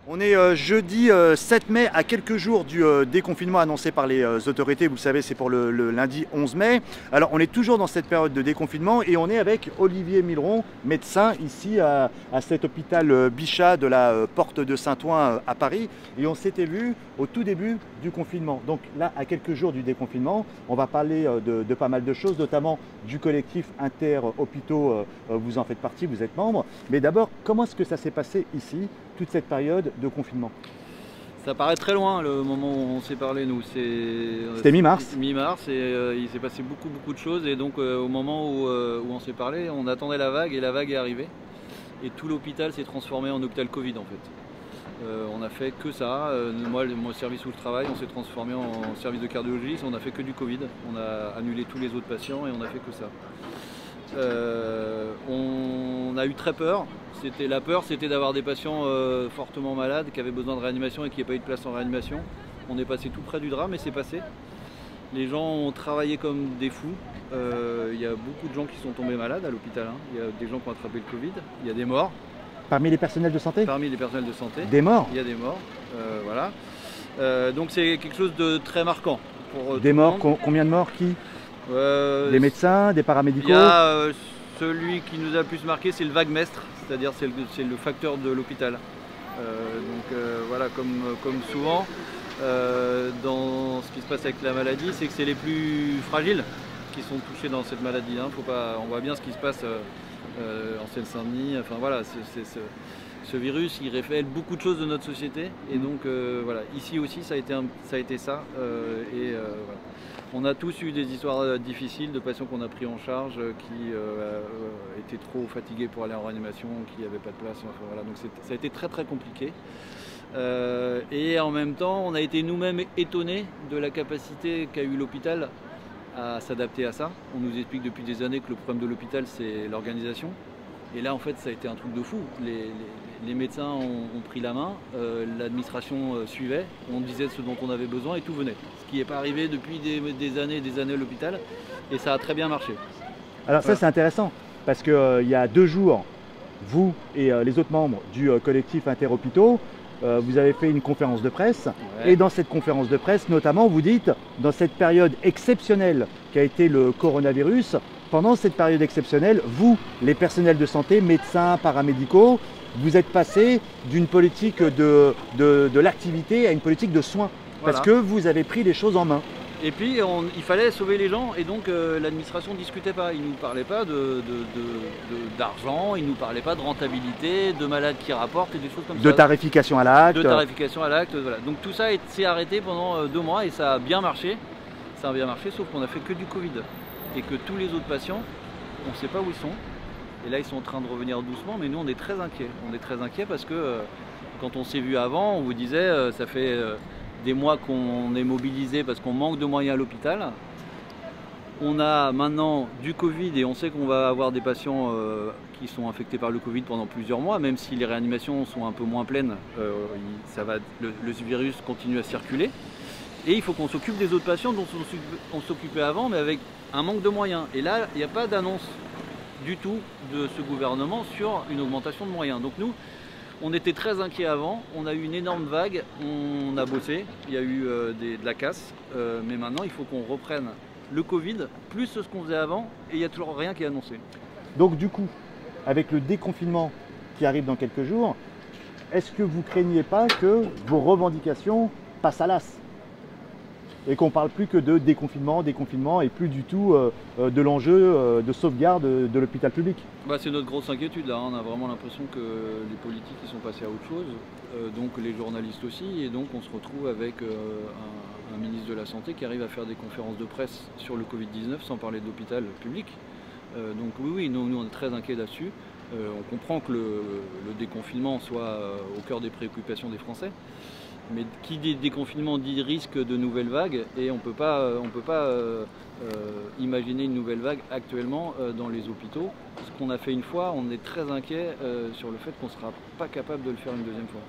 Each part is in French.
On est jeudi 7 mai, à quelques jours du déconfinement annoncé par les autorités. Vous le savez, c'est pour le lundi 11 mai. Alors, on est toujours dans cette période de déconfinement et on est avec Olivier Milleron, médecin, ici à cet hôpital Bichat de la Porte de Saint-Ouen à Paris. Et on s'était vu au tout début du confinement. Donc là, à quelques jours du déconfinement, on va parler de pas mal de choses, notamment du collectif Inter-Hôpitaux. Vous en faites partie, vous êtes membre. Mais d'abord, comment est-ce que ça s'est passé ici, toute cette période de confinement? Ça paraît très loin le moment où on s'est parlé, nous. C'était mi-mars. Mi-mars et il s'est passé beaucoup de choses. Et donc au moment où on s'est parlé, on attendait la vague et la vague est arrivée. Et tout l'hôpital s'est transformé en hôpital Covid en fait. On a fait que ça. Moi, le service où je travaille, on s'est transformé en service de cardiologie. On a fait que du Covid. On a annulé tous les autres patients et on a fait que ça. On a eu très peur. La peur, c'était d'avoir des patients fortement malades qui avaient besoin de réanimation et qui n'avaient pas eu de place en réanimation. On est passé tout près du drame et c'est passé. Les gens ont travaillé comme des fous. Il y a beaucoup de gens qui sont tombés malades à l'hôpital. Il y a des gens qui ont attrapé le Covid. Il y a des morts. Parmi les personnels de santé? Parmi les personnels de santé. Des morts? Il y a des morts. Voilà. Donc c'est quelque chose de très marquant. Pour des morts, combien de morts? Qui? Des médecins, des paramédicaux? Il y a celui qui nous a le plus marqué, c'est le vague-mestre, c'est-à-dire c'est le facteur de l'hôpital. Voilà, comme souvent, dans ce qui se passe avec la maladie, c'est que c'est les plus fragiles qui sont touchés dans cette maladie. On voit bien ce qui se passe en Seine-Saint-Denis. Enfin voilà, ce virus, il révèle beaucoup de choses de notre société. Et donc voilà, ici aussi, ça a été ça. Voilà. On a tous eu des histoires difficiles de patients qu'on a pris en charge qui étaient trop fatigués pour aller en réanimation, qui n'avaient pas de place. Enfin, voilà. Donc ça a été très compliqué. Et en même temps, on a été nous-mêmes étonnés de la capacité qu'a eu l'hôpital à s'adapter à ça. On nous explique depuis des années que le problème de l'hôpital, c'est l'organisation. Et là, en fait, ça a été un truc de fou. Les médecins ont pris la main, l'administration suivait, on disait ce dont on avait besoin et tout venait. Ce qui n'est pas arrivé depuis des années et des années à l'hôpital, et ça a très bien marché. Alors ça, c'est intéressant, parce qu'il y a 2 jours, vous et les autres membres du collectif Inter-Hôpitaux, vous avez fait une conférence de presse, et dans cette conférence de presse, notamment, vous dites, dans cette période exceptionnelle qu'a été le coronavirus, pendant cette période exceptionnelle, vous, les personnels de santé, médecins, paramédicaux, vous êtes passés d'une politique de l'activité à une politique de soins, voilà. Parce que vous avez pris les choses en main. Et puis il fallait sauver les gens et donc l'administration ne discutait pas. Il ne nous parlait pas d'argent, il ne nous parlait pas de rentabilité, de malades qui rapportent et des choses comme ça. De tarification à l'acte. De tarification à l'acte, voilà. Donc tout ça s'est arrêté pendant 2 mois et ça a bien marché. Ça a bien marché, sauf qu'on a fait que du Covid. Et que tous les autres patients, on ne sait pas où ils sont. Et là, ils sont en train de revenir doucement, mais nous, on est très inquiets. On est très inquiets parce que quand on s'est vu avant, on vous disait, ça fait des mois qu'on est mobilisé parce qu'on manque de moyens à l'hôpital. On a maintenant du Covid et on sait qu'on va avoir des patients qui sont infectés par le Covid pendant plusieurs mois, même si les réanimations sont un peu moins pleines, le virus continue à circuler. Et il faut qu'on s'occupe des autres patients dont on s'occupait avant, mais avec un manque de moyens. Et là, il n'y a pas d'annonce du tout de ce gouvernement sur une augmentation de moyens. Donc nous, on était très inquiets avant, on a eu une énorme vague, on a bossé, il y a eu de la casse, mais maintenant il faut qu'on reprenne le Covid, plus ce qu'on faisait avant, et il n'y a toujours rien qui est annoncé. Donc du coup, avec le déconfinement qui arrive dans quelques jours, est-ce que vous ne craignez pas que vos revendications passent à l'as ? Et qu'on ne parle plus que de déconfinement et plus du tout de l'enjeu de sauvegarde de l'hôpital public. C'est notre grosse inquiétude là, on a vraiment l'impression que les politiques ils sont passés à autre chose, donc les journalistes aussi, et donc on se retrouve avec un ministre de la Santé qui arrive à faire des conférences de presse sur le Covid-19 sans parler de l'hôpital public. Donc oui, nous on est très inquiets là-dessus. On comprend que le déconfinement soit au cœur des préoccupations des Français. Mais qui dit déconfinement dit risque de nouvelles vagues et on ne peut pas imaginer une nouvelle vague actuellement dans les hôpitaux. Ce qu'on a fait une fois, on est très inquiet sur le fait qu'on ne sera pas capable de le faire une deuxième fois.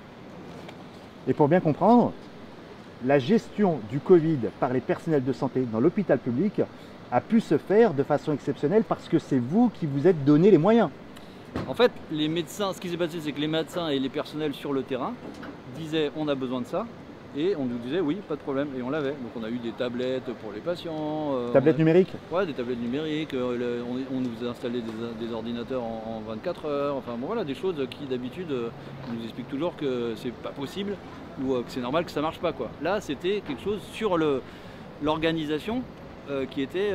Et pour bien comprendre, la gestion du Covid par les personnels de santé dans l'hôpital public a pu se faire de façon exceptionnelle parce que c'est vous qui vous êtes donné les moyens. En fait, les médecins, ce qui s'est passé, c'est que les médecins et les personnels sur le terrain disaient on a besoin de ça, et on nous disait oui, pas de problème, et on l'avait. Donc on a eu des tablettes pour les patients. Tablettes numériques? Ouais, des tablettes numériques, on nous a installé des ordinateurs en 24 heures, enfin bon voilà, des choses qui d'habitude, on nous explique toujours que c'est pas possible, ou que c'est normal que ça marche pas quoi. Là, c'était quelque chose sur l'organisation qui était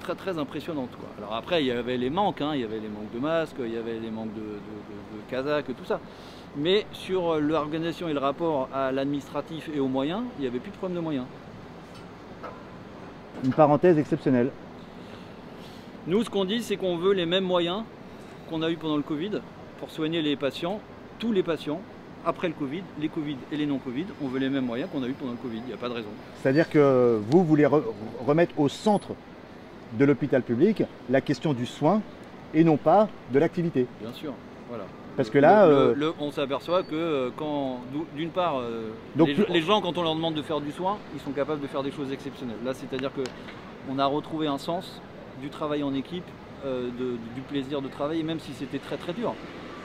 très très impressionnante quoi. Alors après il y avait les manques, hein, il y avait les manques de masques, il y avait les manques de casaques, tout ça. Mais sur l'organisation et le rapport à l'administratif et aux moyens, il n'y avait plus de problème de moyens. Une parenthèse exceptionnelle. Nous, ce qu'on dit, c'est qu'on veut les mêmes moyens qu'on a eu pendant le Covid pour soigner les patients, tous les patients, après le Covid, les Covid et les non-Covid, on veut les mêmes moyens qu'on a eu pendant le Covid, il n'y a pas de raison. C'est-à-dire que vous voulez remettre au centre de l'hôpital public la question du soin et non pas de l'activité. Bien sûr, voilà. Parce que là, on s'aperçoit que d'une part, les gens, quand on leur demande de faire du soin, ils sont capables de faire des choses exceptionnelles. Là, c'est-à-dire qu'on a retrouvé un sens du travail en équipe, du plaisir de travailler, même si c'était très très dur.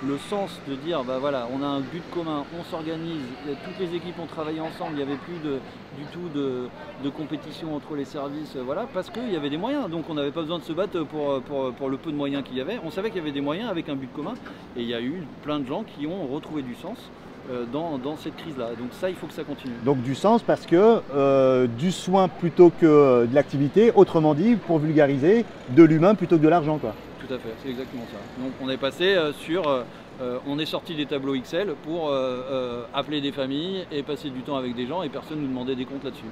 Le sens de dire, bah voilà, on a un but commun, on s'organise, toutes les équipes ont travaillé ensemble, il n'y avait plus du tout de compétition entre les services, voilà, parce qu'il y avait des moyens, donc on n'avait pas besoin de se battre pour le peu de moyens qu'il y avait. On savait qu'il y avait des moyens avec un but commun, et il y a eu plein de gens qui ont retrouvé du sens dans cette crise-là. Donc ça, il faut que ça continue. Donc du sens parce que du soin plutôt que de l'activité, autrement dit, pour vulgariser, de l'humain plutôt que de l'argent, quoi. Tout à fait, c'est exactement ça. Donc on est passé on est sorti des tableaux Excel pour appeler des familles et passer du temps avec des gens et personne ne nous demandait des comptes là-dessus.